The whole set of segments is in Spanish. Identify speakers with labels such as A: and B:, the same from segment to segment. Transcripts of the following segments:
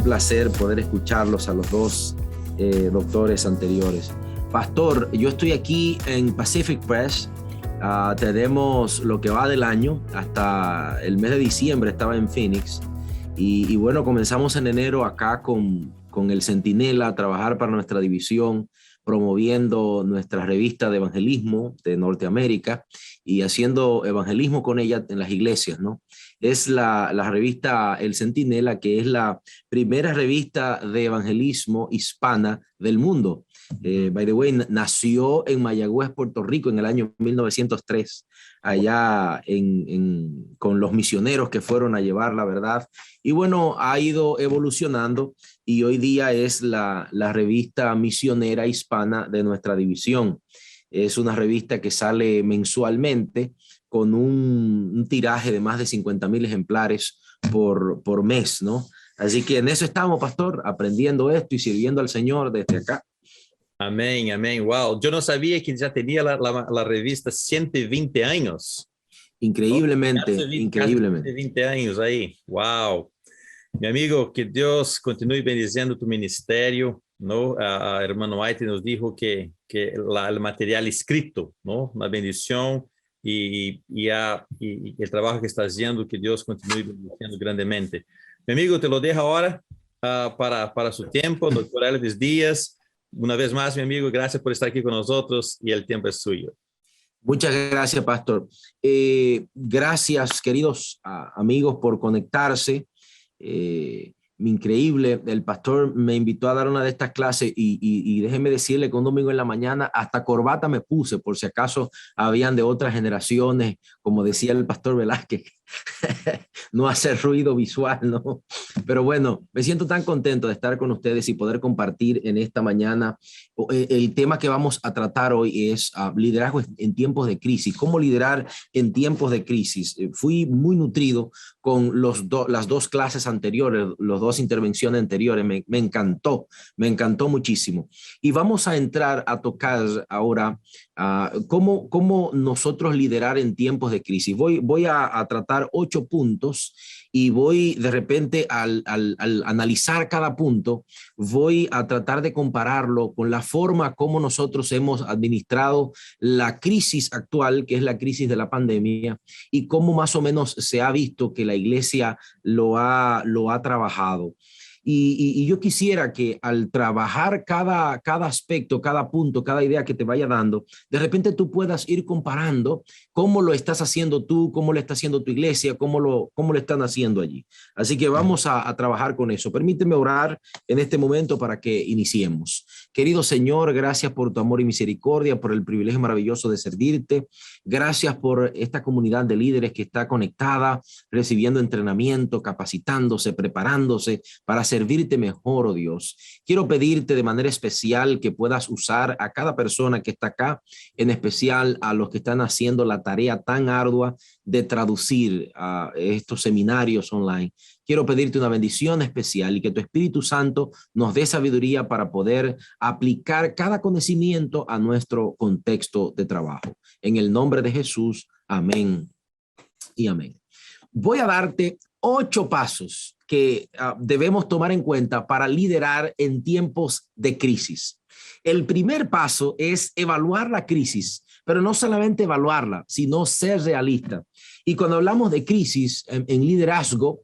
A: placer poder escucharlos a los dos doctores anteriores. Pastor, yo estoy aquí en Pacific Press. Tenemos lo que va del año, hasta el mes de diciembre estaba en Phoenix. Y bueno, comenzamos en enero acá con el Centinela a trabajar para nuestra división, promoviendo nuestra revista de evangelismo de Norteamérica y haciendo evangelismo con ella en las iglesias, ¿no? Es la revista El Centinela, que es la primera revista de evangelismo hispana del mundo. By the way, nació en Mayagüez, Puerto Rico, en el año 1903, allá con los misioneros que fueron a llevar la verdad. Y bueno, ha ido evolucionando y hoy día es la revista misionera hispana de nuestra división. Es una revista que sale mensualmente con un tiraje de más de 50,000 ejemplares por mes, ¿no? Así que en eso estamos, pastor, aprendiendo esto y sirviendo al Señor desde acá.
B: Amén, amén. Wow, yo no sabía que ya tenía la revista 120 años.
A: Increíblemente,
B: Casi
A: increíblemente.
B: 20 años ahí. Wow. Mi amigo, que Dios continúe bendiciendo tu ministerio, ¿no? Hermano White nos dijo que el material escrito, ¿no? La bendición y el trabajo que está haciendo, que Dios continúe bendiciendo grandemente. Mi amigo, te lo dejo ahora para su tiempo, doctor Elvis Díaz. Una vez más, mi amigo, gracias por estar aquí con nosotros y el tiempo es suyo.
A: Muchas gracias, pastor. Gracias, queridos amigos, por conectarse. Increíble, el pastor me invitó a dar una de estas clases y déjeme decirle que un domingo en la mañana hasta corbata me puse, por si acaso habían de otras generaciones, como decía el pastor Velázquez, no hacer ruido visual, ¿no? Pero bueno, me siento tan contento de estar con ustedes y poder compartir en esta mañana. El tema que vamos a tratar hoy es liderazgo en tiempos de crisis, cómo liderar en tiempos de crisis. Fui muy nutrido con las dos clases anteriores, las dos intervenciones anteriores. Me encantó muchísimo. Y vamos a entrar a tocar ahora cómo nosotros liderar en tiempos de crisis. Voy a tratar 8 puntos y voy de repente al analizar cada punto, voy a tratar de compararlo con la forma como nosotros hemos administrado la crisis actual, que es la crisis de la pandemia, y cómo más o menos se ha visto que la iglesia lo ha trabajado. Y yo quisiera que al trabajar cada aspecto, cada punto, cada idea que te vaya dando, de repente tú puedas ir comparando cómo lo estás haciendo tú, cómo lo está haciendo tu iglesia, cómo lo están haciendo allí. Así que vamos a trabajar con eso. Permíteme orar en este momento para que iniciemos. Querido Señor, gracias por tu amor y misericordia, por el privilegio maravilloso de servirte. Gracias por esta comunidad de líderes que está conectada, recibiendo entrenamiento, capacitándose, preparándose para servirte mejor, oh Dios. Quiero pedirte de manera especial que puedas usar a cada persona que está acá, en especial a los que están haciendo la tarea tan ardua de traducir a estos seminarios online. Quiero pedirte una bendición especial y que tu Espíritu Santo nos dé sabiduría para poder aplicar cada conocimiento a nuestro contexto de trabajo. En el nombre de Jesús, amén y amén. Voy a darte 8 pasos que debemos tomar en cuenta para liderar en tiempos de crisis. El primer paso es evaluar la crisis, pero no solamente evaluarla, sino ser realista. Y cuando hablamos de crisis en liderazgo,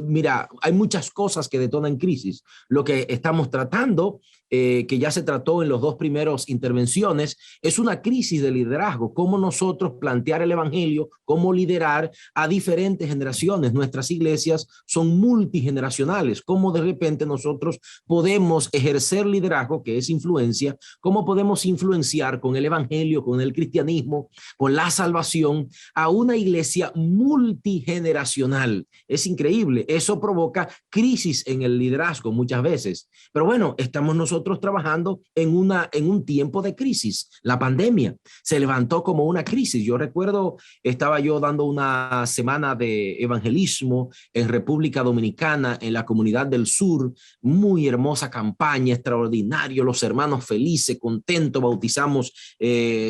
A: mira, hay muchas cosas que detonan crisis. Lo que estamos tratando, que ya se trató en los 2 primeros intervenciones, es una crisis de liderazgo. Cómo nosotros plantear el evangelio, cómo liderar a diferentes generaciones. Nuestras iglesias son multigeneracionales. Cómo de repente nosotros podemos ejercer liderazgo, que es influencia, cómo podemos influenciar con el evangelio, con el cristianismo, con la salvación a una iglesia multigeneracional. Es increíble. Eso provoca crisis en el liderazgo muchas veces. Pero bueno, estamos nosotros nosotros trabajando en un tiempo de crisis. La pandemia se levantó como una crisis. Yo recuerdo, estaba yo dando una semana de evangelismo en República Dominicana, en la comunidad del sur, muy hermosa campaña, extraordinario, los hermanos felices, contentos, bautizamos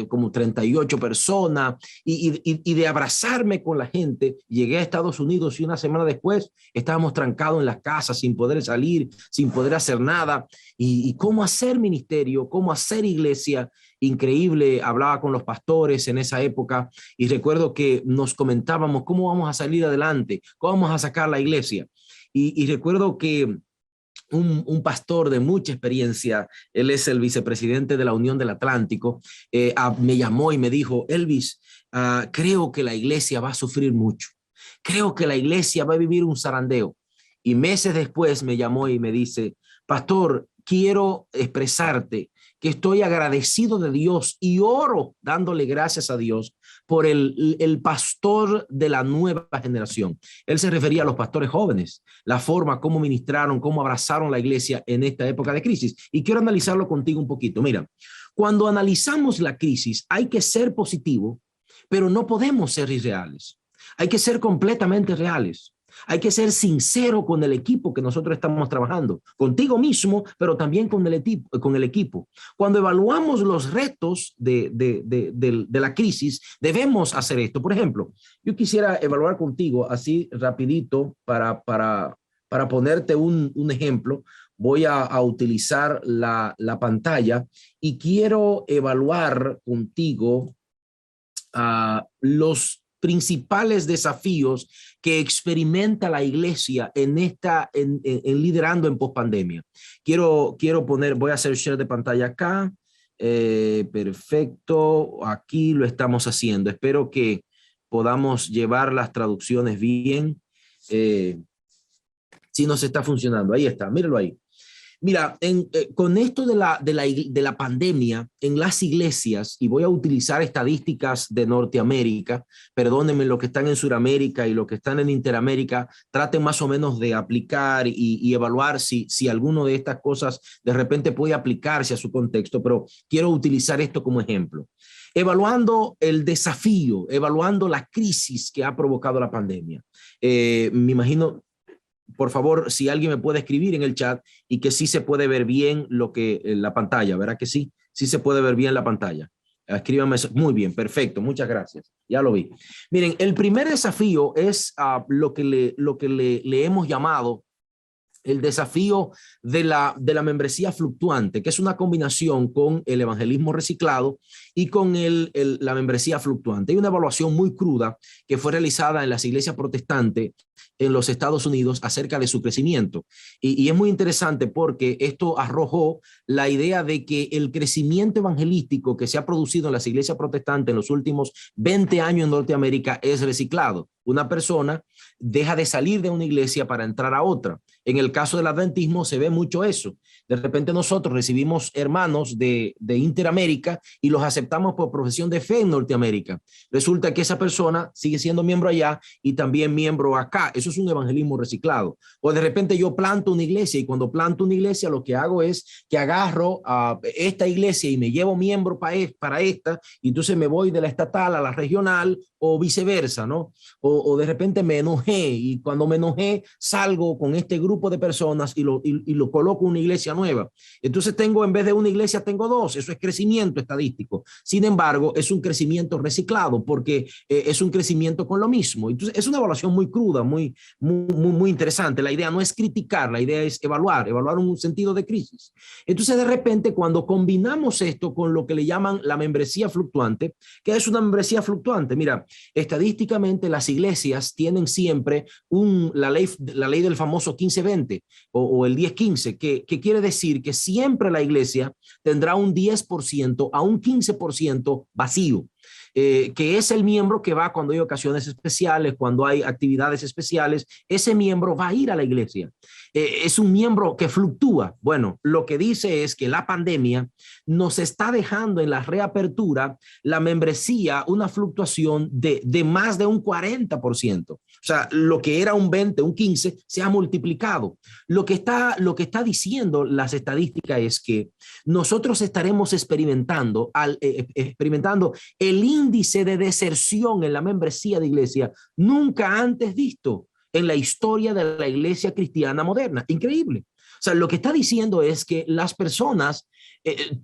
A: como 38 personas y de abrazarme con la gente, llegué a Estados Unidos y una semana después estábamos trancados en las casas sin poder salir, sin poder hacer nada. Y cómo hacer ministerio, cómo hacer iglesia, increíble. Hablaba con los pastores en esa época y recuerdo que nos comentábamos cómo vamos a salir adelante, cómo vamos a sacar la iglesia. Y recuerdo que un pastor de mucha experiencia, él es el vicepresidente de la Unión del Atlántico, me llamó y me dijo, Elvis, creo que la iglesia va a sufrir mucho. Creo que la iglesia va a vivir un zarandeo. Y meses después me llamó y me dice, pastor, quiero expresarte que estoy agradecido de Dios y oro dándole gracias a Dios por el pastor de la nueva generación. Él se refería a los pastores jóvenes, la forma como ministraron, cómo abrazaron la iglesia en esta época de crisis. Y quiero analizarlo contigo un poquito. Mira, cuando analizamos la crisis hay que ser positivo, pero no podemos ser irreales. Hay que ser completamente reales. Hay que ser sincero con el equipo que nosotros estamos trabajando, contigo mismo, pero también con el equipo. Cuando evaluamos los retos de la crisis, debemos hacer esto. Por ejemplo, yo quisiera evaluar contigo así rapidito para ponerte un ejemplo. Voy a utilizar la pantalla y quiero evaluar contigo los principales desafíos que experimenta la iglesia en liderando en pospandemia. Quiero poner, voy a hacer share de pantalla acá. Perfecto, aquí lo estamos haciendo. Espero que podamos llevar las traducciones bien. Si nos está funcionando, ahí está, míralo ahí. Mira, con esto de la pandemia en las iglesias, y voy a utilizar estadísticas de Norteamérica, perdónenme los que están en Sudamérica y los que están en Interamérica, traten más o menos de aplicar y evaluar si alguno de estas cosas de repente puede aplicarse a su contexto, pero quiero utilizar esto como ejemplo. Evaluando el desafío, evaluando la crisis que ha provocado la pandemia. Me imagino... Por favor, si alguien me puede escribir en el chat y que sí se puede ver bien la pantalla, ¿verdad que sí? Sí se puede ver bien la pantalla. Escríbanme eso. Muy bien, perfecto, muchas gracias. Ya lo vi. Miren, el primer desafío es lo que le hemos llamado el desafío de la membresía fluctuante, que es una combinación con el evangelismo reciclado y con la membresía fluctuante. Hay una evaluación muy cruda que fue realizada en las iglesias protestantes en los Estados Unidos acerca de su crecimiento. Y es muy interesante porque esto arrojó la idea de que el crecimiento evangelístico que se ha producido en las iglesias protestantes en los últimos 20 años en Norteamérica es reciclado. Una persona deja de salir de una iglesia para entrar a otra. En el caso del adventismo se ve mucho eso. De repente nosotros recibimos hermanos de Interamérica y los aceptamos por profesión de fe en Norteamérica. Resulta que esa persona sigue siendo miembro allá y también miembro acá. Eso es un evangelismo reciclado. O de repente yo planto una iglesia y cuando planto una iglesia lo que hago es que agarro a esta iglesia y me llevo miembro para esta y entonces me voy de la estatal a la regional o viceversa, ¿no? O de repente me enojé y cuando me enojé salgo con este grupo de personas y lo coloco en una iglesia nueva. Entonces tengo, en vez de una iglesia, tengo dos. Eso es crecimiento estadístico. Sin embargo, es un crecimiento reciclado porque es un crecimiento con lo mismo. Entonces es una evaluación muy cruda, muy interesante. La idea no es criticar, la idea es evaluar un sentido de crisis. Entonces de repente cuando combinamos esto con lo que le llaman la membresía fluctuante, ¿qué es una membresía fluctuante? Mira, estadísticamente las iglesias tienen siempre la ley del famoso 15-20 o el 10-15, que quiere decir que siempre la iglesia tendrá un 10% a un 15% vacío. Que es el miembro que va cuando hay ocasiones especiales, cuando hay actividades especiales, ese miembro va a ir a la iglesia. Es un miembro que fluctúa. Bueno, lo que dice es que la pandemia nos está dejando en la reapertura la membresía una fluctuación de más de un 40%. O sea, lo que era un 20, un 15, se ha multiplicado. Lo que está diciendo las estadísticas es que nosotros estaremos experimentando el índice de deserción en la membresía de iglesia nunca antes visto en la historia de la iglesia cristiana moderna. Increíble. O sea, lo que está diciendo es que las personas,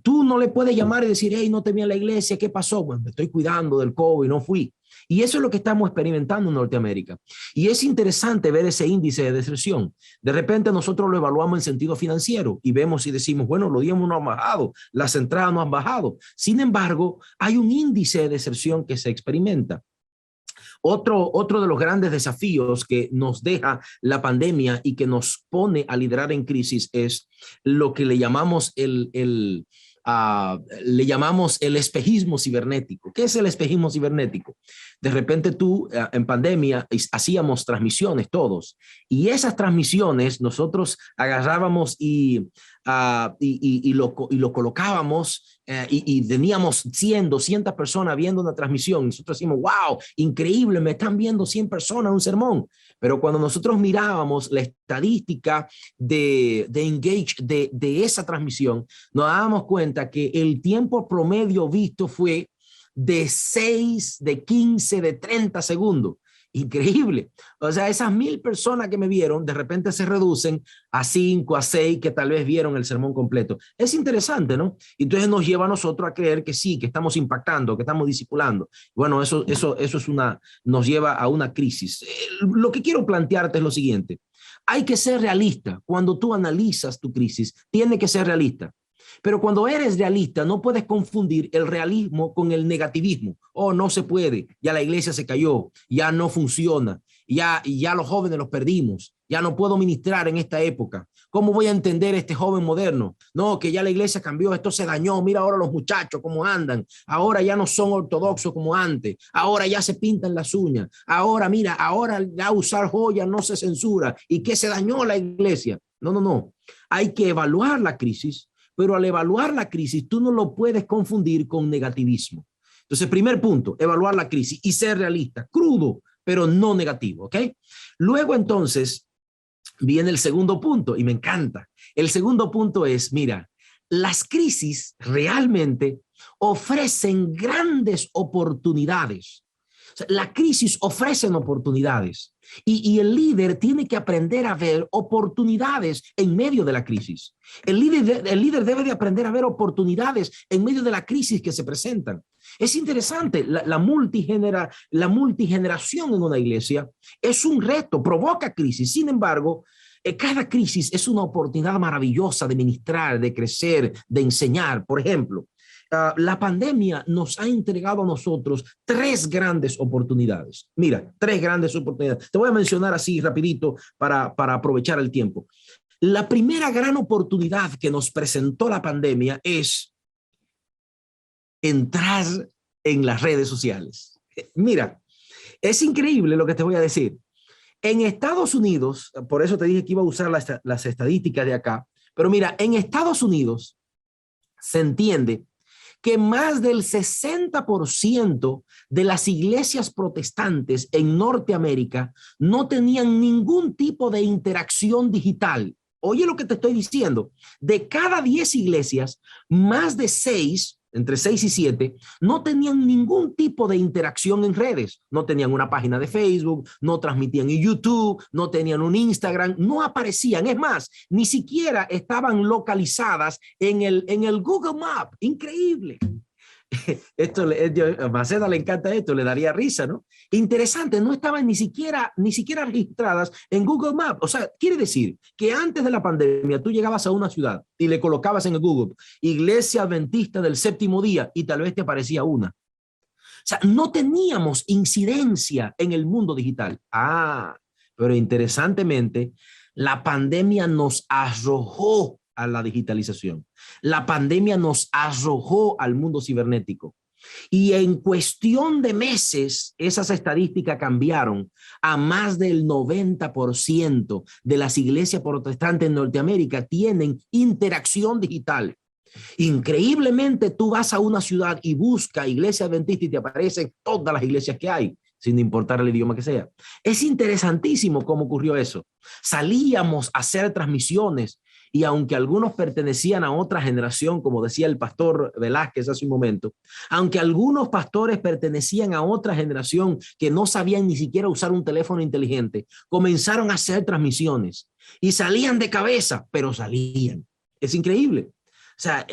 A: tú no le puedes llamar y decir, hey, no te vi en la iglesia, ¿qué pasó? Bueno, me estoy cuidando del COVID, no fui. Y eso es lo que estamos experimentando en Norteamérica. Y es interesante ver ese índice de deserción. De repente nosotros lo evaluamos en sentido financiero y vemos y decimos, bueno, los diezmos no han bajado, las entradas no han bajado. Sin embargo, hay un índice de deserción que se experimenta. Otro de los grandes desafíos que nos deja la pandemia y que nos pone a liderar en crisis es lo que le llamamos el espejismo cibernético. ¿Qué es el espejismo cibernético? De repente tú en pandemia hacíamos transmisiones todos y esas transmisiones nosotros agarrábamos y lo colocábamos y teníamos 100, 200 personas viendo una transmisión. Nosotros decimos, wow, increíble, me están viendo 100 personas un sermón. Pero cuando nosotros mirábamos la estadística de engage de esa transmisión, nos dábamos cuenta que el tiempo promedio visto fue de 6, de 15, de 30 segundos. Increíble. O sea, esas 1000 personas que me vieron, de repente se reducen a 5, a 6, que tal vez vieron el sermón completo. Es interesante, ¿no? Entonces nos lleva a nosotros a creer que sí, que estamos impactando, que estamos discipulando. Bueno, eso nos lleva a una crisis. Lo que quiero plantearte es lo siguiente. Hay que ser realista. Cuando tú analizas tu crisis, tiene que ser realista. Pero cuando eres realista, no puedes confundir el realismo con el negativismo. Oh, no se puede, ya la iglesia se cayó, ya no funciona, ya los jóvenes los perdimos, ya no puedo ministrar en esta época. ¿Cómo voy a entender este joven moderno? No, que ya la iglesia cambió, esto se dañó, mira ahora los muchachos cómo andan, ahora ya no son ortodoxos como antes, ahora ya se pintan las uñas, ahora mira, ahora ya usar joyas no se censura y que se dañó la iglesia. No, hay que evaluar la crisis. Pero al evaluar la crisis, tú no lo puedes confundir con negativismo. Entonces, primer punto, evaluar la crisis y ser realista, crudo, pero no negativo, ¿ok? Luego, entonces, viene el segundo punto y me encanta. El segundo punto es, mira, las crisis realmente ofrecen grandes oportunidades. O sea, la crisis ofrece oportunidades y el líder tiene que aprender a ver oportunidades en medio de la crisis. El líder debe de aprender a ver oportunidades en medio de la crisis que se presentan. Es interesante, la multigeneración en una iglesia es un reto, provoca crisis. Sin embargo, cada crisis es una oportunidad maravillosa de ministrar, de crecer, de enseñar. Por ejemplo, la pandemia nos ha entregado a nosotros 3 grandes oportunidades. Mira, 3 grandes oportunidades. Te voy a mencionar así rapidito para aprovechar el tiempo. La primera gran oportunidad que nos presentó la pandemia es entrar en las redes sociales. Mira, es increíble lo que te voy a decir. En Estados Unidos, por eso te dije que iba a usar las estadísticas de acá, pero mira, en Estados Unidos se entiende que más del 60% de las iglesias protestantes en Norteamérica no tenían ningún tipo de interacción digital. Oye lo que te estoy diciendo, de cada 10 iglesias, más de 6, entre 6 y 7, no tenían ningún tipo de interacción en redes. No tenían una página de Facebook, no transmitían en YouTube, no tenían un Instagram, no aparecían. Es más, ni siquiera estaban localizadas en el Google Map. Increíble. A Maceda le encanta esto, le daría risa, ¿no? Interesante, no estaban ni siquiera registradas en Google Maps. O sea, quiere decir que antes de la pandemia tú llegabas a una ciudad y le colocabas en el Google Iglesia Adventista del Séptimo Día y tal vez te aparecía una. O sea, no teníamos incidencia en el mundo digital. Pero interesantemente, la pandemia nos arrojó a la digitalización. La pandemia nos arrojó al mundo cibernético. Y en cuestión de meses, esas estadísticas cambiaron a más del 90% de las iglesias protestantes en Norteamérica tienen interacción digital. Increíblemente, tú vas a una ciudad y buscas iglesia adventista y te aparecen todas las iglesias que hay. sin importar el idioma que sea. Es interesantísimo cómo ocurrió eso. Salíamos a hacer transmisiones y aunque algunos pertenecían a otra generación, como decía el pastor Velázquez hace un momento, aunque algunos pastores pertenecían a otra generación que no sabían ni siquiera usar un teléfono inteligente, comenzaron a hacer transmisiones y salían de cabeza, pero salían. Es increíble. O sea,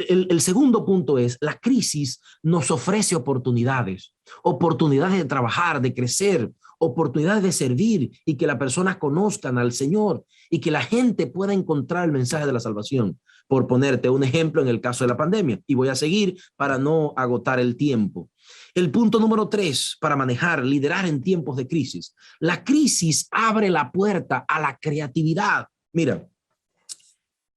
A: el segundo punto es, la crisis nos ofrece oportunidades, oportunidades de trabajar, de crecer, oportunidades de servir y que las personas conozcan al Señor y que la gente pueda encontrar el mensaje de la salvación. Por ponerte un ejemplo en el caso de la pandemia, y voy a seguir para no agotar el tiempo. El punto número 3, para manejar, liderar en tiempos de crisis. La crisis abre la puerta a la creatividad. Mira,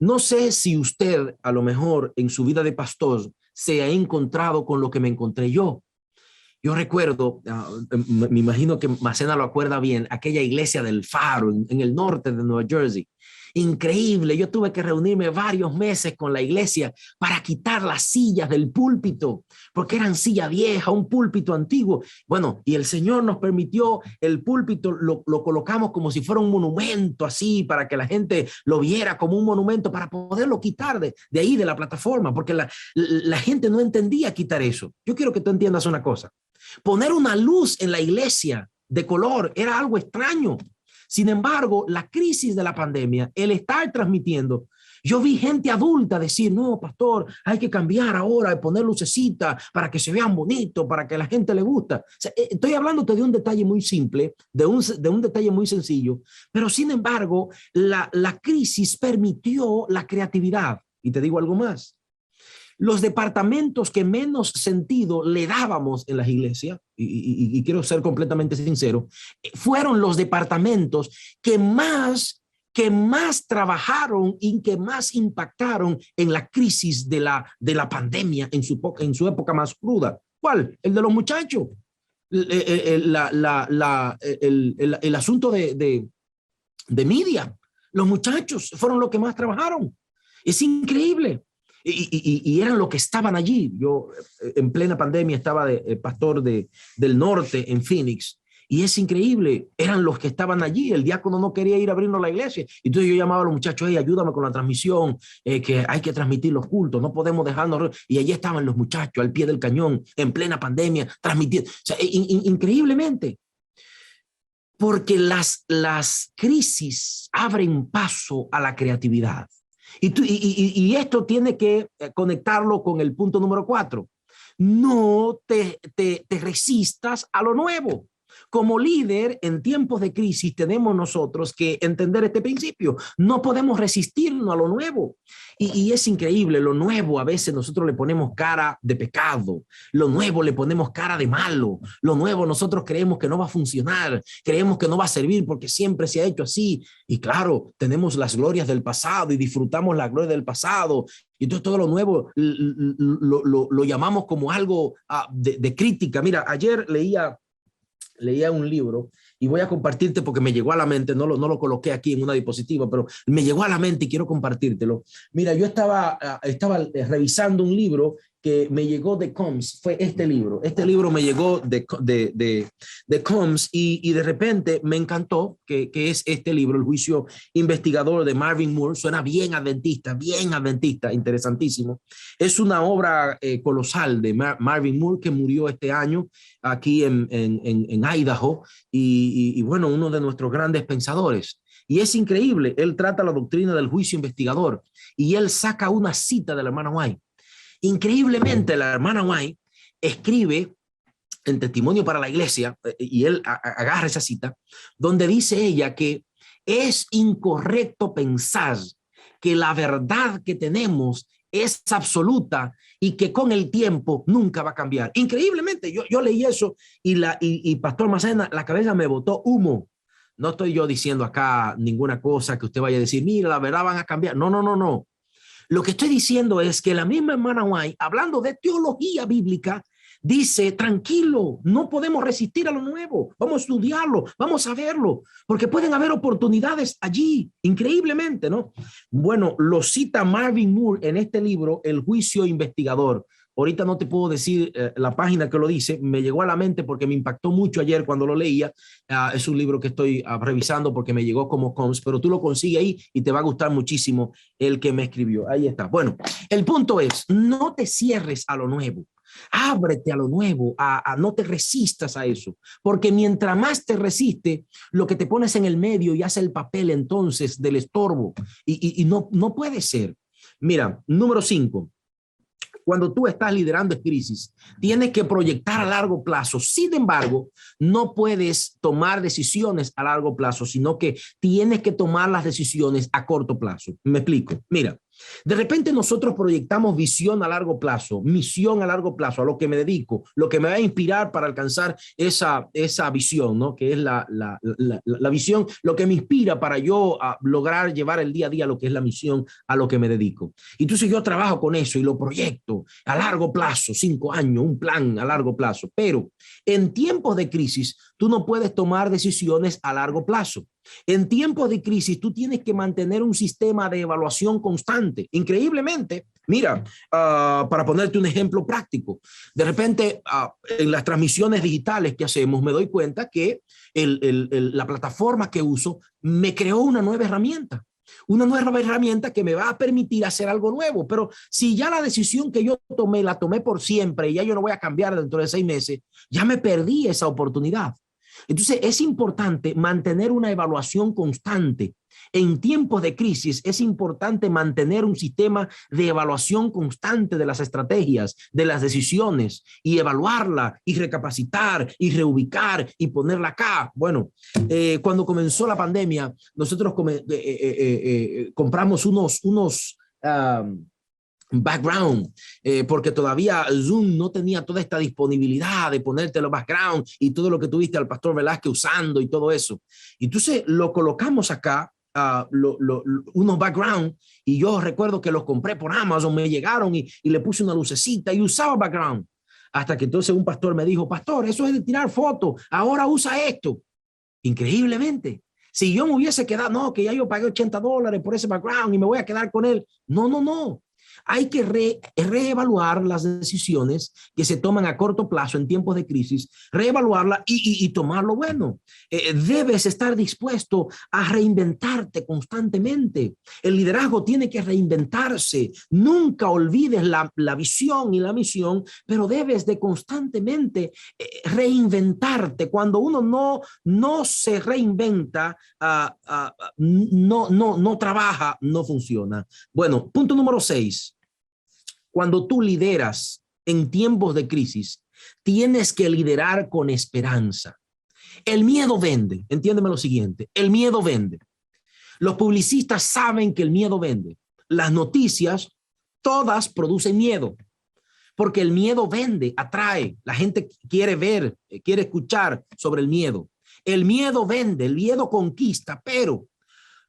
A: no sé si usted a lo mejor en su vida de pastor se ha encontrado con lo que me encontré yo. Yo recuerdo, me imagino que Macena lo acuerda bien, aquella iglesia del Faro en el norte de Nueva Jersey. Increíble, yo tuve que reunirme varios meses con la iglesia para quitar las sillas del púlpito, porque eran silla vieja, un púlpito antiguo. Bueno, y el Señor nos permitió el púlpito, lo colocamos como si fuera un monumento así, para que la gente lo viera como un monumento, para poderlo quitar de ahí, de la plataforma, porque la gente no entendía quitar eso. Yo quiero que tú entiendas una cosa. Poner una luz en la iglesia de color era algo extraño. Sin embargo, la crisis de la pandemia, el estar transmitiendo, yo vi gente adulta decir, no, pastor, hay que cambiar ahora, poner lucecita para que se vean bonitos, para que a la gente le gusta. O sea, estoy hablándote de un detalle muy simple, de un detalle muy sencillo, pero sin embargo, la crisis permitió la creatividad. Y te digo algo más. Los departamentos que menos sentido le dábamos en las iglesias, y quiero ser completamente sincero, fueron los departamentos que más trabajaron y que más impactaron en la crisis de la pandemia en su época más cruda. ¿Cuál? El de los muchachos. El asunto de media. Los muchachos fueron los que más trabajaron. Es increíble. Y eran los que estaban allí. Yo en plena pandemia estaba de pastor del norte en Phoenix, y es increíble, eran los que estaban allí. El diácono no quería ir a abrirnos la iglesia, entonces yo llamaba a los muchachos, hey, ayúdame con la transmisión, que hay que transmitir los cultos, no podemos dejarnos, y allí estaban los muchachos al pie del cañón, en plena pandemia, transmitiendo. O sea, increíblemente, porque las crisis abren paso a la creatividad. Y esto tiene que conectarlo con el punto número 4. No te resistas a lo nuevo. Como líder en tiempos de crisis tenemos nosotros que entender este principio. No podemos resistirnos a lo nuevo. Y es increíble, lo nuevo a veces nosotros le ponemos cara de pecado, lo nuevo le ponemos cara de malo, lo nuevo nosotros creemos que no va a funcionar, creemos que no va a servir porque siempre se ha hecho así. Y claro, tenemos las glorias del pasado y disfrutamos la gloria del pasado. Y entonces todo lo nuevo lo llamamos como algo de crítica. Mira, ayer leía un libro y voy a compartirte porque me llegó a la mente, no lo coloqué aquí en una diapositiva, pero me llegó a la mente y quiero compartírtelo. Mira, yo estaba revisando un libro que me llegó de Combs, fue este libro me llegó de Combs y de repente me encantó que es este libro, El juicio investigador de Marvin Moore. Suena bien adventista, interesantísimo. Es una obra colosal de Marvin Moore, que murió este año aquí en Idaho, y bueno, uno de nuestros grandes pensadores. Y es increíble, él trata la doctrina del juicio investigador y él saca una cita de la hermana White. Increíblemente, la hermana White escribe en Testimonio para la Iglesia, y él agarra esa cita, donde dice ella que es incorrecto pensar que la verdad que tenemos es absoluta y que con el tiempo nunca va a cambiar. Increíblemente, yo leí eso y Pastor Macena, la cabeza me botó humo. No estoy yo diciendo acá ninguna cosa que usted vaya a decir, mira, la verdad van a cambiar. No. Lo que estoy diciendo es que la misma hermana White, hablando de teología bíblica, dice, tranquilo, no podemos resistir a lo nuevo, vamos a estudiarlo, vamos a verlo, porque pueden haber oportunidades allí, increíblemente, ¿no? Bueno, lo cita Marvin Moore en este libro, El juicio investigador, Ahorita no te puedo decir la página que lo dice, me llegó a la mente porque me impactó mucho ayer cuando lo leía. Es un libro que estoy revisando porque me llegó como cons, pero tú lo consigues ahí y te va a gustar muchísimo el que me escribió. Ahí está. Bueno, el punto es, no te cierres a lo nuevo. Ábrete a lo nuevo, no te resistas a eso, porque mientras más te resiste, lo que te pones en el medio y hace el papel entonces del estorbo y no puede ser. Mira, número 5. Cuando tú estás liderando crisis, tienes que proyectar a largo plazo. Sin embargo, no puedes tomar decisiones a largo plazo, sino que tienes que tomar las decisiones a corto plazo. Me explico. Mira, de repente nosotros proyectamos visión a largo plazo, misión a largo plazo, a lo que me dedico, lo que me va a inspirar para alcanzar esa visión, ¿no? Que es la visión, lo que me inspira para yo lograr llevar el día a día lo que es la misión a lo que me dedico. Entonces yo trabajo con eso y lo proyecto a largo plazo, 5 años, un plan a largo plazo. Pero en tiempos de crisis, tú no puedes tomar decisiones a largo plazo. En tiempos de crisis, tú tienes que mantener un sistema de evaluación constante. Increíblemente, mira, para ponerte un ejemplo práctico, de repente en las transmisiones digitales que hacemos, me doy cuenta que la plataforma que uso me creó una nueva herramienta que me va a permitir hacer algo nuevo. Pero si ya la decisión que yo tomé, la tomé por siempre y ya yo no voy a cambiar dentro de 6 meses, ya me perdí esa oportunidad. Entonces es importante mantener una evaluación constante. En tiempos de crisis es importante mantener un sistema de evaluación constante de las estrategias, de las decisiones y evaluarla y recapacitar y reubicar y ponerla acá. Bueno, cuando comenzó la pandemia, nosotros compramos unos background, porque todavía Zoom no tenía toda esta disponibilidad de ponerte los background y todo lo que tuviste al pastor Velázquez usando y todo eso. Entonces lo colocamos acá, unos background, y yo recuerdo que los compré por Amazon, me llegaron y le puse una lucecita y usaba background. Hasta que entonces un pastor me dijo, pastor, eso es de tirar fotos, ahora usa esto. Increíblemente. Si yo me hubiese quedado, no, que ya yo pagué $80 por ese background y me voy a quedar con él. No. Hay que reevaluar las decisiones que se toman a corto plazo en tiempos de crisis, reevaluarla y tomar lo bueno. Debes estar dispuesto a reinventarte constantemente. El liderazgo tiene que reinventarse. Nunca olvides la visión y la misión, pero debes de constantemente reinventarte. Cuando uno no se reinventa, no trabaja, no funciona. Bueno, punto número 6. Cuando tú lideras en tiempos de crisis, tienes que liderar con esperanza. El miedo vende. Entiéndeme lo siguiente. El miedo vende. Los publicistas saben que el miedo vende. Las noticias, todas producen miedo. Porque el miedo vende, atrae. La gente quiere ver, quiere escuchar sobre el miedo. El miedo vende, el miedo conquista, pero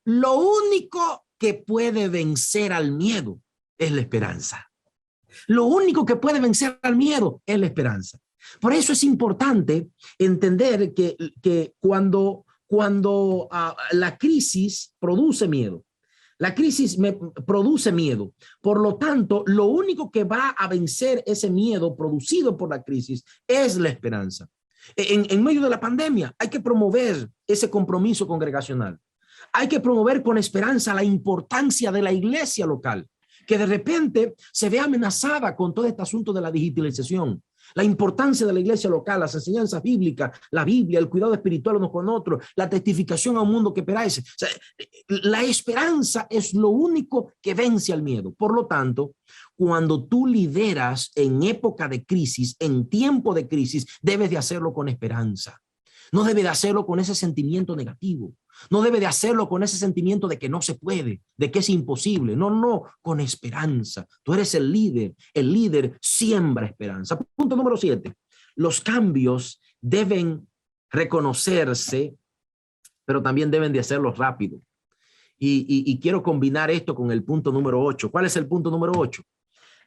A: lo único que puede vencer al miedo es la esperanza. Lo único que puede vencer al miedo es la esperanza. Por eso es importante entender que cuando la crisis produce miedo, la crisis produce miedo. Por lo tanto, lo único que va a vencer ese miedo producido por la crisis es la esperanza. En medio de la pandemia hay que promover ese compromiso congregacional. Hay que promover con esperanza la importancia de la iglesia local, que de repente se ve amenazada con todo este asunto de la digitalización. La importancia de la iglesia local, las enseñanzas bíblicas, la Biblia, el cuidado espiritual unos con otros, la testificación a un mundo que perece. O sea, la esperanza es lo único que vence al miedo. Por lo tanto, cuando tú lideras en época de crisis, en tiempo de crisis, debes de hacerlo con esperanza. No debe de hacerlo con ese sentimiento negativo. No debe de hacerlo con ese sentimiento de que no se puede, de que es imposible. No, con esperanza. Tú eres el líder siembra esperanza. Punto número 7. Los cambios deben reconocerse, pero también deben de hacerlo rápido. Y quiero combinar esto con el punto número 8. ¿Cuál es el punto número 8?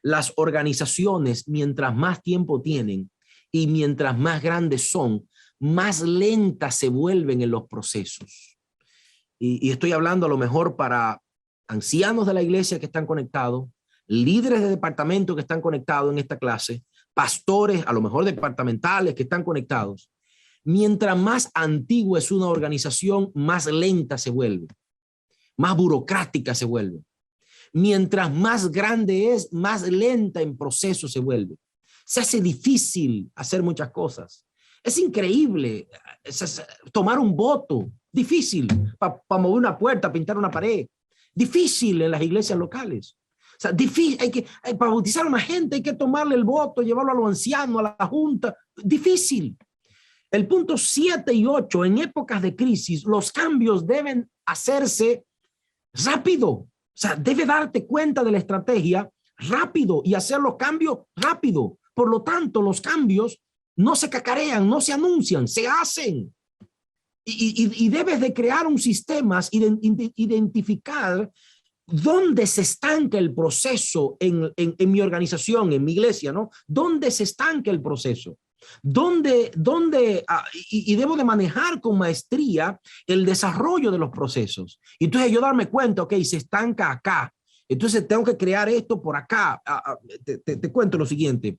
A: Las organizaciones, mientras más tiempo tienen y mientras más grandes son, más lentas se vuelven en los procesos. Y estoy hablando a lo mejor para ancianos de la iglesia que están conectados, líderes de departamento que están conectados en esta clase, pastores, a lo mejor departamentales que están conectados. Mientras más antigua es una organización, más lenta se vuelve, más burocrática se vuelve. Mientras más grande es, más lenta en proceso se vuelve. Se hace difícil hacer muchas cosas. Es increíble tomar un voto, difícil para mover una puerta, pintar una pared, difícil en las iglesias locales. O sea, difícil, para bautizar a una gente hay que tomarle el voto, llevarlo a los ancianos, a la junta, difícil. El punto 7 y 8, en épocas de crisis, los cambios deben hacerse rápido. O sea, debe darte cuenta de la estrategia rápido y hacer los cambios rápido. Por lo tanto, los cambios no se cacarean, no se anuncian, se hacen. Y debes de crear un sistema, identificar dónde se estanca el proceso en mi organización, en mi iglesia, ¿no? ¿Dónde se estanca el proceso? Y debo de manejar con maestría el desarrollo de los procesos. Y entonces yo darme cuenta, ok, se estanca acá. Entonces tengo que crear esto por acá. Te cuento lo siguiente.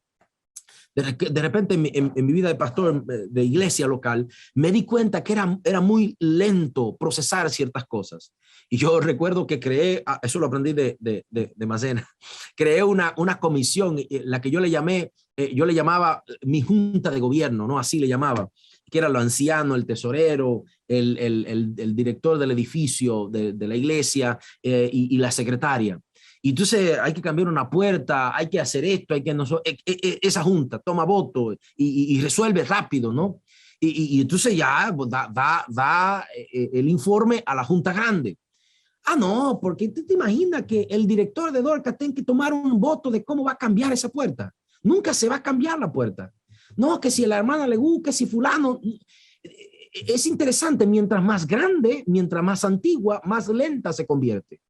A: De repente en mi vida de pastor de iglesia local, me di cuenta que era muy lento procesar ciertas cosas. Y yo recuerdo que creé, eso lo aprendí de Macena, creé una comisión, la que yo le llamaba mi junta de gobierno, ¿no? Así le llamaba, que era lo anciano, el tesorero, el director del edificio de la iglesia y la secretaria. Y entonces hay que cambiar una puerta, hay que hacer esto, esa junta toma voto y resuelve rápido, ¿no? Y entonces ya da el informe a la junta grande. Ah, no, porque tú te imaginas que el director de Dorcas tiene que tomar un voto de cómo va a cambiar esa puerta. Nunca se va a cambiar la puerta. No, que si a la hermana le gusta, que si fulano. Es interesante, mientras más grande, mientras más antigua, más lenta se convierte.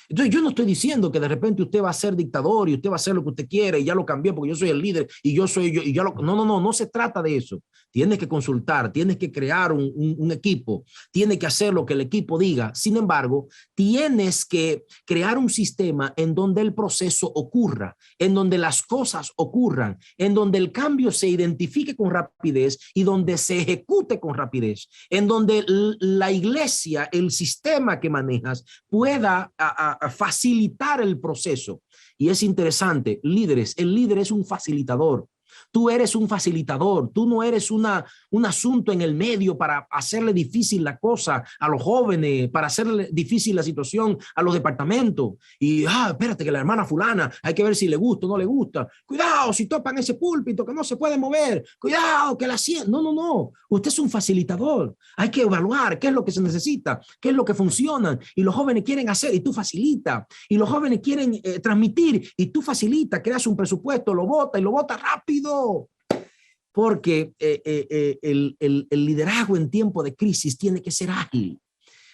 A: Entonces yo no estoy diciendo que de repente usted va a ser dictador y usted va a hacer lo que usted quiere y ya lo cambié porque yo soy el líder y yo soy yo y ya lo... No se trata de eso. Tienes que consultar, tienes que crear un equipo, tienes que hacer lo que el equipo diga. Sin embargo, tienes que crear un sistema en donde el proceso ocurra, en donde las cosas ocurran, en donde el cambio se identifique con rapidez y donde se ejecute con rapidez, en donde la iglesia, el sistema que manejas pueda facilitar el proceso. Y es interesante, líderes, el líder es un facilitador. Tú eres un facilitador, tú no eres un asunto en el medio para hacerle difícil la cosa a los jóvenes, para hacerle difícil la situación a los departamentos. Y, espérate que la hermana fulana, hay que ver si le gusta o no le gusta. Cuidado si topan ese púlpito que no se puede mover. Cuidado que la sientan. No. Usted es un facilitador. Hay que evaluar qué es lo que se necesita, qué es lo que funciona. Y los jóvenes quieren hacer y tú facilita. Y los jóvenes quieren transmitir y tú facilita. Creas un presupuesto, lo bota rápido. Porque el liderazgo en tiempo de crisis tiene que ser ágil.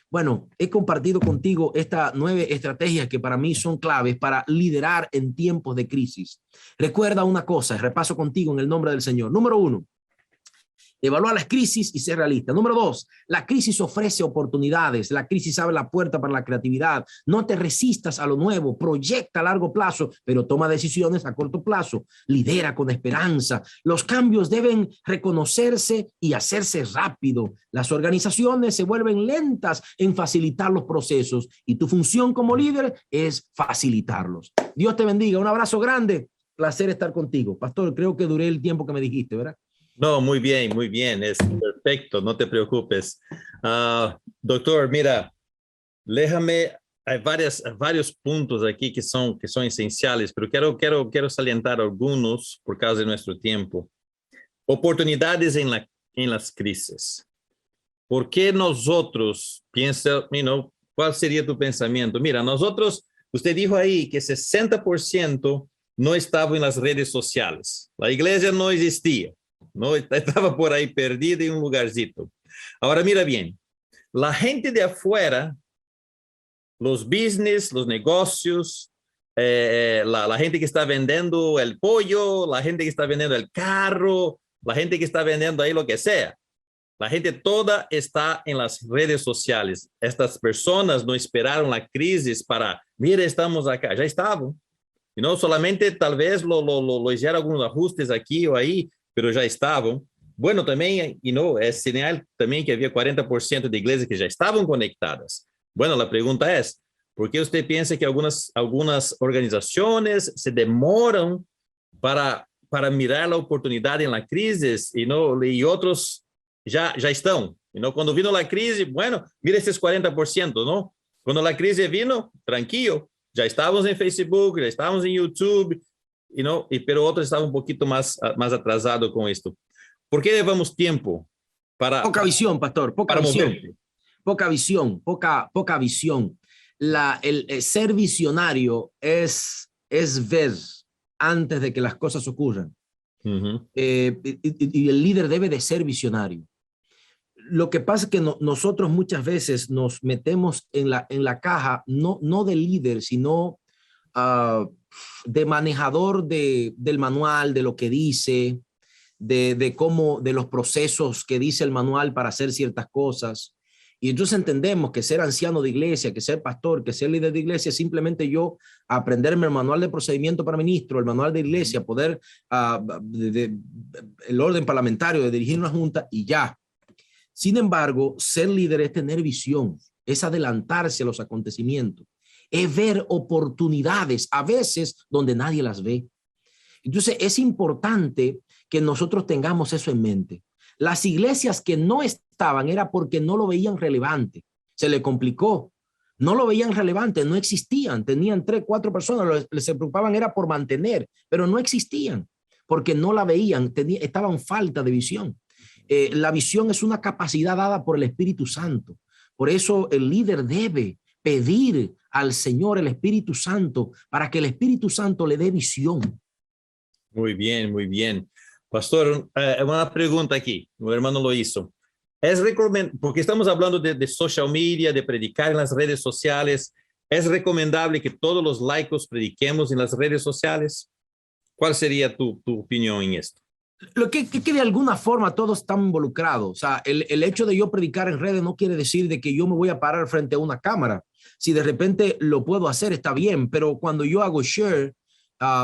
A: Bueno, he compartido contigo estas 9 estrategias que para mí son claves para liderar en tiempos de crisis. Recuerda una cosa, repaso contigo en el nombre del Señor. Número 1, evaluar las crisis y ser realista. Número 2, la crisis ofrece oportunidades. La crisis abre la puerta para la creatividad. No te resistas a lo nuevo. Proyecta a largo plazo, pero toma decisiones a corto plazo. Lidera con esperanza. Los cambios deben reconocerse y hacerse rápido. Las organizaciones se vuelven lentas en facilitar los procesos y tu función como líder es facilitarlos. Dios te bendiga. Un abrazo grande. Placer estar contigo. Pastor, creo que duré el tiempo que me dijiste, ¿verdad?
B: No, muy bien, es perfecto, no te preocupes. Doctor, mira, déjame, hay varios puntos aquí que son esenciales, pero quiero salientar algunos por causa de nuestro tiempo. Oportunidades en las crisis. ¿Por qué nosotros, cuál sería tu pensamiento? Mira, nosotros, usted dijo ahí que 60% no estaba en las redes sociales. La iglesia no existía. No, estaba por ahí perdida en un lugarcito. Ahora mira bien, la gente de afuera, los business, los negocios, la gente que está vendiendo el pollo, la gente que está vendiendo el carro, la gente que está vendiendo ahí lo que sea. La gente toda está en las redes sociales. Estas personas no esperaron la crisis para, mira, estamos acá, ya estaban. Y no solamente tal vez lo hicieron algunos ajustes aquí o ahí, pero ya estaban. Bueno, también, es señal también que había 40% de iglesias que ya estaban conectadas. Bueno, la pregunta es, ¿por qué usted piensa que algunas organizaciones se demoran para mirar la oportunidad en la crisis y otros ya están? Cuando vino la crisis, bueno, mira esses 40%, ¿no? Cuando la crisis vino, tranquilo, ya estábamos en Facebook, ya estábamos en YouTube, pero otros estaban un poquito más atrasados con esto. ¿Por qué llevamos tiempo
A: Poca visión, pastor, poca
B: para
A: visión.
B: moverte?
A: Poca visión, poca visión. El ser visionario es ver antes de que las cosas ocurran.
B: Uh-huh.
A: Y el líder debe de ser visionario. Lo que pasa es que nosotros muchas veces nos metemos en la caja, no de líder, sino de manejador del manual, de lo que dice, de los procesos que dice el manual para hacer ciertas cosas. Y entonces entendemos que ser anciano de iglesia, que ser pastor, que ser líder de iglesia, es simplemente yo aprenderme el manual de procedimiento para ministro, el manual de iglesia, poder, el orden parlamentario de dirigir una junta y ya. Sin embargo, ser líder es tener visión, es adelantarse a los acontecimientos, es ver oportunidades, a veces donde nadie las ve. Entonces, es importante que nosotros tengamos eso en mente. Las iglesias que no estaban era porque no lo veían relevante. Se le complicó. No lo veían relevante, no existían. Tenían 3, 4 personas, se preocupaban era por mantener, pero no existían porque no la veían, estaban falta de visión. La visión es una capacidad dada por el Espíritu Santo. Por eso el líder debe pedir al Señor el Espíritu Santo para que el Espíritu Santo le dé visión.
B: Muy bien, muy bien. Pastor, una pregunta aquí, mi hermano lo hizo. Porque estamos hablando de social media, de predicar en las redes sociales, ¿es recomendable que todos los laicos prediquemos en las redes sociales? ¿Cuál sería tu opinión en esto?
A: Lo que de alguna forma todos están involucrados. O sea, el hecho de yo predicar en redes no quiere decir de que yo me voy a parar frente a una cámara. Si de repente lo puedo hacer, está bien, pero cuando yo hago share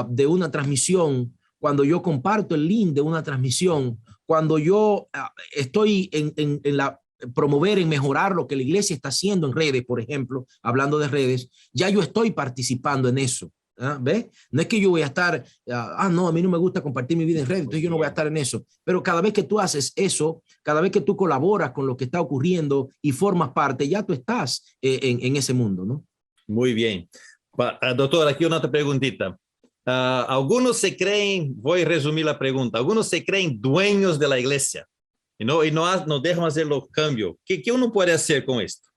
A: de una transmisión, cuando yo comparto el link de una transmisión, cuando yo estoy en promover, en mejorar lo que la iglesia está haciendo en redes, por ejemplo, hablando de redes, ya yo estoy participando en eso. ¿Ves? No es que yo voy a estar, no, a mí no me gusta compartir mi vida en redes, entonces yo no voy a estar en eso. Pero cada vez que tú haces eso, cada vez que tú colaboras con lo que está ocurriendo y formas parte, ya tú estás en ese mundo, ¿no?
B: Muy bien. Doctor, aquí una otra preguntita. Algunos se creen, voy a resumir la pregunta, algunos se creen dueños de la iglesia y no dejan hacer los cambios. ¿Qué uno puede hacer con esto?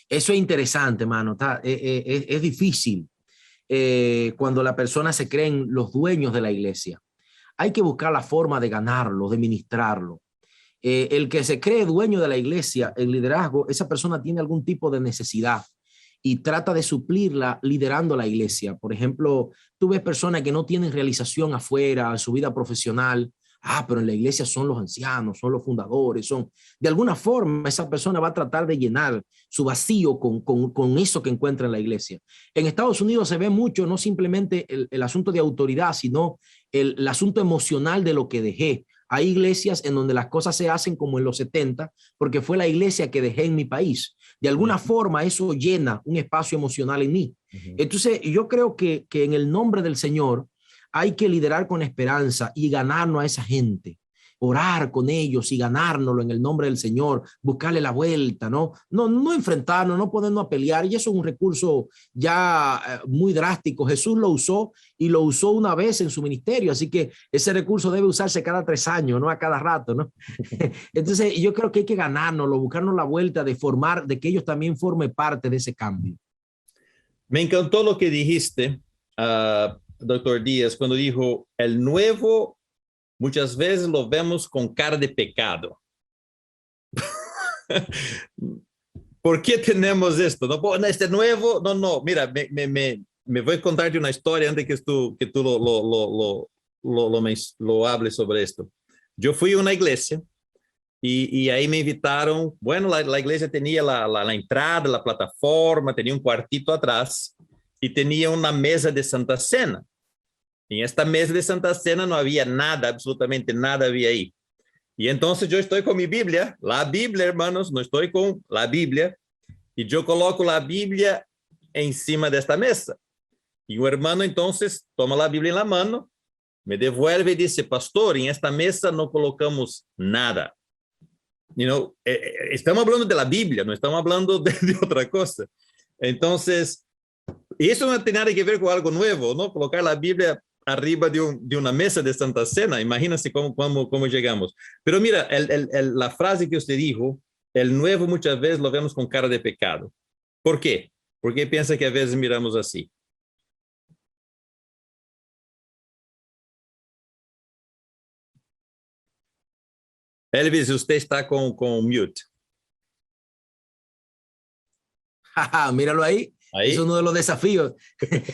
A: Eso es interesante, mano. Es difícil. Cuando la persona se creen los dueños de la iglesia. Hay que buscar la forma de ganarlo, de ministrarlo. El que se cree dueño de la iglesia, el liderazgo, esa persona tiene algún tipo de necesidad y trata de suplirla liderando la iglesia. Por ejemplo, tú ves personas que no tienen realización afuera, en su vida profesional. Pero en la iglesia son los ancianos, son los fundadores, son... De alguna forma, esa persona va a tratar de llenar su vacío con eso que encuentra en la iglesia. En Estados Unidos se ve mucho, no simplemente el asunto de autoridad, sino el asunto emocional de lo que dejé. Hay iglesias en donde las cosas se hacen como en los 70, porque fue la iglesia que dejé en mi país. De alguna forma, eso llena un espacio emocional en mí. Entonces, yo creo que en el nombre del Señor, hay que liderar con esperanza y ganarnos a esa gente, orar con ellos y ganárnoslo en el nombre del Señor, buscarle la vuelta, no enfrentarnos, no ponernos a pelear. Y eso es un recurso ya muy drástico. Jesús lo usó y lo usó una vez en su ministerio, así que ese recurso debe usarse cada 3 años, no a cada rato, ¿no? Entonces yo creo que hay que ganárnoslo, buscarnos la vuelta de formar, de que ellos también formen parte de ese cambio.
B: Me encantó lo que dijiste, doctor Díaz, cuando dijo, el nuevo muchas veces lo vemos con cara de pecado. ¿Por qué tenemos esto? No, este nuevo, no, mira, me voy a contarte una historia antes que tú lo hables sobre esto. Yo fui a una iglesia y ahí me invitaron, bueno, la iglesia tenía la entrada, la plataforma, tenía un cuartito atrás. y tenía una mesa de Santa Cena. En esta mesa de Santa Cena no había nada, absolutamente nada había ahí. Y entonces yo estoy con mi Biblia, la Biblia, hermanos, no estoy con la Biblia, y yo coloco la Biblia encima de esta mesa. Y un hermano entonces toma la Biblia en la mano, me devuelve y dice, pastor, en esta mesa no colocamos nada. Estamos hablando de la Biblia, no estamos hablando de otra cosa. Entonces, eso no tiene nada que ver con algo nuevo, ¿no? Colocar la Biblia arriba de una mesa de Santa Cena, imagínense cómo llegamos. Pero mira, la frase que usted dijo, el nuevo muchas veces lo vemos con cara de pecado. ¿Por qué? Porque piensa que a veces miramos así. Elvis, usted está con mute.
A: Míralo ahí.
B: Ahí.
A: Es uno de los desafíos.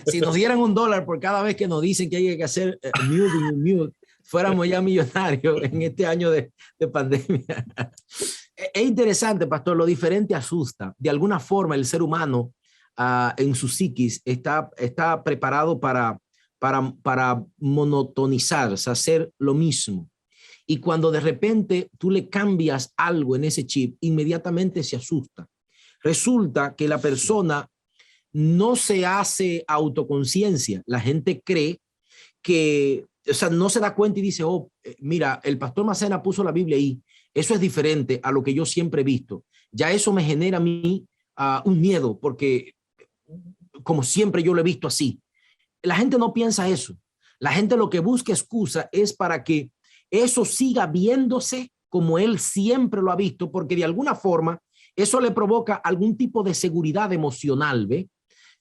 A: Si nos dieran $1 por cada vez que nos dicen que hay que hacer mute, fuéramos ya millonarios en este año de pandemia. Es interesante, pastor, lo diferente asusta. De alguna forma el ser humano en su psiquis está preparado para monotonizar, o sea, hacer lo mismo. Y cuando de repente tú le cambias algo en ese chip, inmediatamente se asusta. Resulta que la persona no se hace autoconciencia. La gente cree que, o sea, no se da cuenta y dice, oh, mira, el pastor Macena puso la Biblia ahí. Eso es diferente a lo que yo siempre he visto. Ya eso me genera a mí un miedo, porque como siempre yo lo he visto así. La gente no piensa eso. La gente lo que busca excusa es para que eso siga viéndose como él siempre lo ha visto, porque de alguna forma eso le provoca algún tipo de seguridad emocional, ¿ve?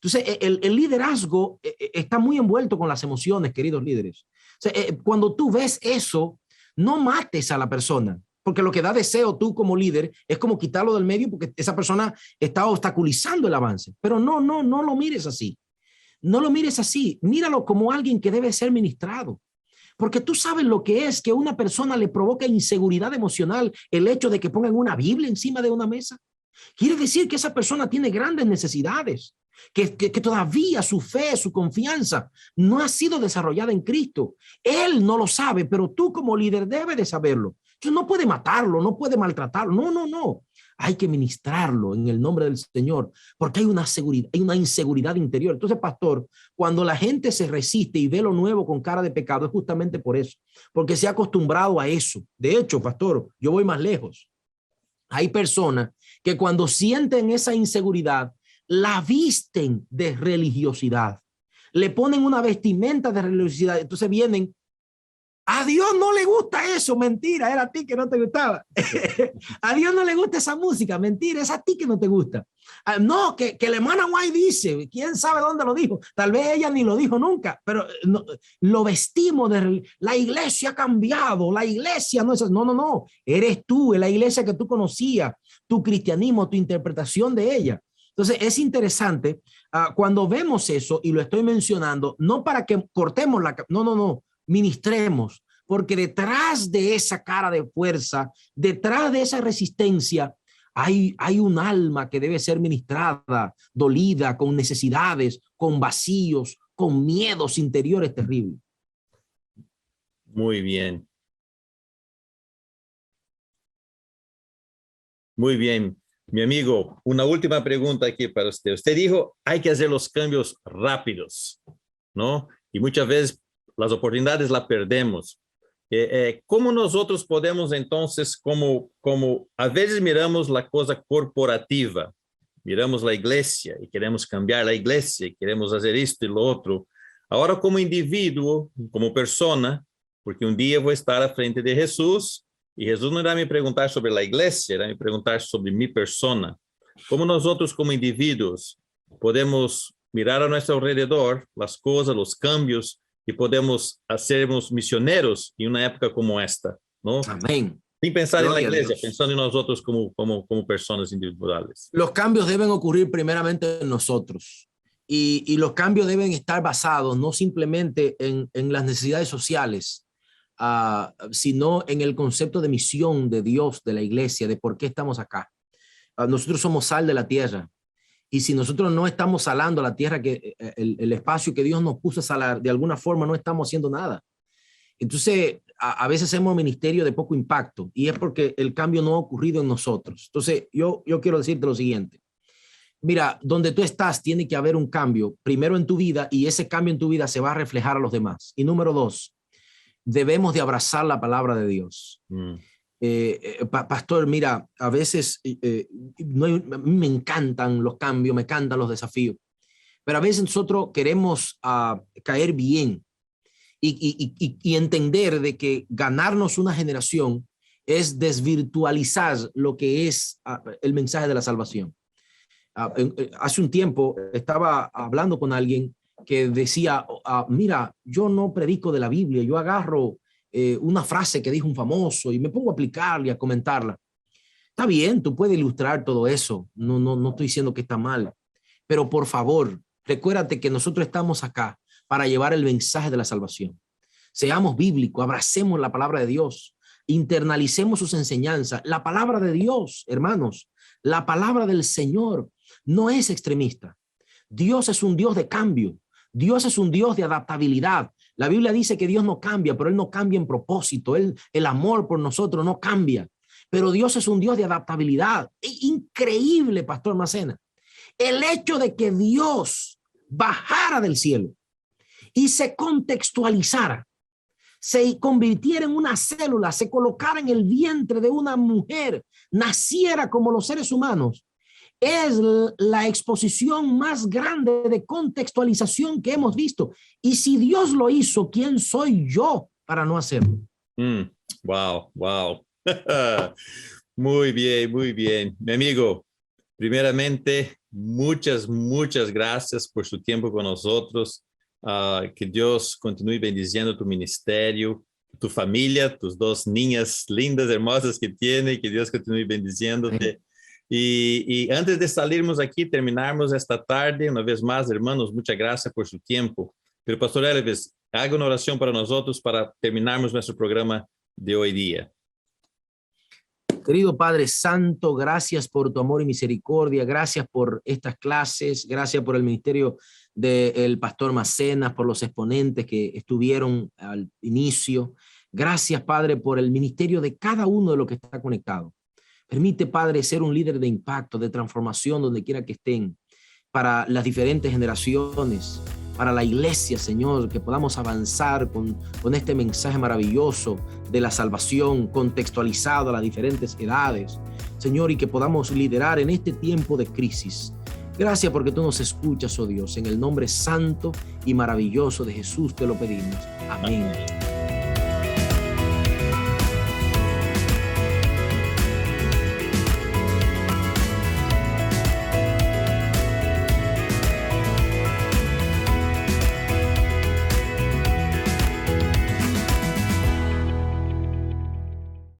A: Entonces, el liderazgo está muy envuelto con las emociones, queridos líderes. O sea, cuando tú ves eso, no mates a la persona, porque lo que da deseo tú como líder es como quitarlo del medio porque esa persona está obstaculizando el avance. Pero no lo mires así. No lo mires así. Míralo como alguien que debe ser ministrado. Porque tú sabes lo que es que a una persona le provoca inseguridad emocional el hecho de que pongan una Biblia encima de una mesa. Quiere decir que esa persona tiene grandes necesidades, que todavía su fe, su confianza no ha sido desarrollada en Cristo. Él no lo sabe, pero tú como líder debes de saberlo. Entonces no puede matarlo, no puede maltratarlo. No. Hay que ministrarlo en el nombre del Señor, porque hay una seguridad, hay una inseguridad interior. Entonces, pastor, cuando la gente se resiste y ve lo nuevo con cara de pecado, es justamente por eso, porque se ha acostumbrado a eso. De hecho, pastor, yo voy más lejos. Hay personas que cuando sienten esa inseguridad, la visten de religiosidad. Le ponen una vestimenta de religiosidad. Entonces vienen, a Dios no le gusta eso, mentira, era a ti que no te gustaba. A Dios no le gusta esa música, mentira, es a ti que no te gusta. No, que la hermana White dice, quién sabe dónde lo dijo, tal vez ella ni lo dijo nunca, pero no, lo vestimos de la iglesia ha cambiado, la iglesia no es, no, eres tú, es la iglesia que tú conocías, tu cristianismo, tu interpretación de ella. Entonces es interesante cuando vemos eso, y lo estoy mencionando, no para que cortemos no, ministremos, porque detrás de esa cara de fuerza, detrás de esa resistencia, hay un alma que debe ser ministrada, dolida, con necesidades, con vacíos, con miedos interiores terribles.
B: Muy bien. Muy bien. Mi amigo, una última pregunta aquí para usted. Usted dijo, hay que hacer los cambios rápidos, ¿no? Y muchas veces las oportunidades las perdemos. ¿Cómo nosotros podemos entonces, como a veces miramos la cosa corporativa, miramos la iglesia y queremos cambiar la iglesia y queremos hacer esto y lo otro? Ahora como individuo, como persona, porque un día voy a estar a frente de Jesús y Jesús no irá me preguntar sobre la iglesia, irá me preguntar sobre mi persona. ¿Cómo nosotros como individuos podemos mirar a nuestro alrededor las cosas, los cambios, y podemos hacernos misioneros en una época como esta, ¿no?
A: Amén.
B: Sin pensar en la iglesia, pensando en nosotros como personas individuales.
A: Los cambios deben ocurrir primeramente en nosotros, y los cambios deben estar basados no simplemente en las necesidades sociales, sino en el concepto de misión de Dios, de la iglesia, de por qué estamos acá. Nosotros somos sal de la tierra. Y si nosotros no estamos salando la tierra, el espacio que Dios nos puso a salar, de alguna forma no estamos haciendo nada. Entonces, a veces hacemos ministerio de poco impacto y es porque el cambio no ha ocurrido en nosotros. Entonces, yo quiero decirte lo siguiente. Mira, donde tú estás tiene que haber un cambio, primero en tu vida, y ese cambio en tu vida se va a reflejar a los demás. Y número 2, debemos de abrazar la palabra de Dios. Pastor, mira, a veces a mí me encantan los cambios, me encantan los desafíos, pero a veces nosotros queremos caer bien y entender de que ganarnos una generación es desvirtualizar lo que es el mensaje de la salvación. Hace un tiempo estaba hablando con alguien que decía, mira, yo no predico de la Biblia, yo agarro una frase que dijo un famoso y me pongo a aplicarla y a comentarla. Está bien, tú puedes ilustrar todo eso, no estoy diciendo que está mal, pero por favor, recuérdate que nosotros estamos acá para llevar el mensaje de la salvación. Seamos bíblicos, abracemos la palabra de Dios, internalicemos sus enseñanzas. La palabra de Dios, hermanos, la palabra del Señor no es extremista. Dios es un Dios de cambio. Dios es un Dios de adaptabilidad. La Biblia dice que Dios no cambia, pero Él no cambia en propósito. El amor por nosotros no cambia. Pero Dios es un Dios de adaptabilidad. Es increíble, Pastor Macena. El hecho de que Dios bajara del cielo y se contextualizara, se convirtiera en una célula, se colocara en el vientre de una mujer, naciera como los seres humanos, es la exposición más grande de contextualización que hemos visto. Y si Dios lo hizo, ¿quién soy yo para no hacerlo?
B: Wow. Muy bien. Mi amigo, primeramente, muchas gracias por su tiempo con nosotros. Que Dios continúe bendiciendo tu ministerio, tu familia, tus 2 niñas lindas, hermosas que tiene, que Dios continúe bendiciéndote. Y antes de salirmos aquí, terminarmos esta tarde, una vez más, hermanos, muchas gracias por su tiempo. Pero Pastor Elvis, haga una oración para nosotros para terminarmos nuestro programa de hoy día.
A: Querido Padre Santo, gracias por tu amor y misericordia, gracias por estas clases, gracias por el ministerio del Pastor Macena, por los exponentes que estuvieron al inicio. Gracias, Padre, por el ministerio de cada uno de los que está conectado. Permite, Padre, ser un líder de impacto, de transformación donde quiera que estén, para las diferentes generaciones, para la iglesia, Señor, que podamos avanzar con este mensaje maravilloso de la salvación, contextualizado a las diferentes edades, Señor, y que podamos liderar en este tiempo de crisis. Gracias porque tú nos escuchas, oh Dios, en el nombre santo y maravilloso de Jesús te lo pedimos. Amén.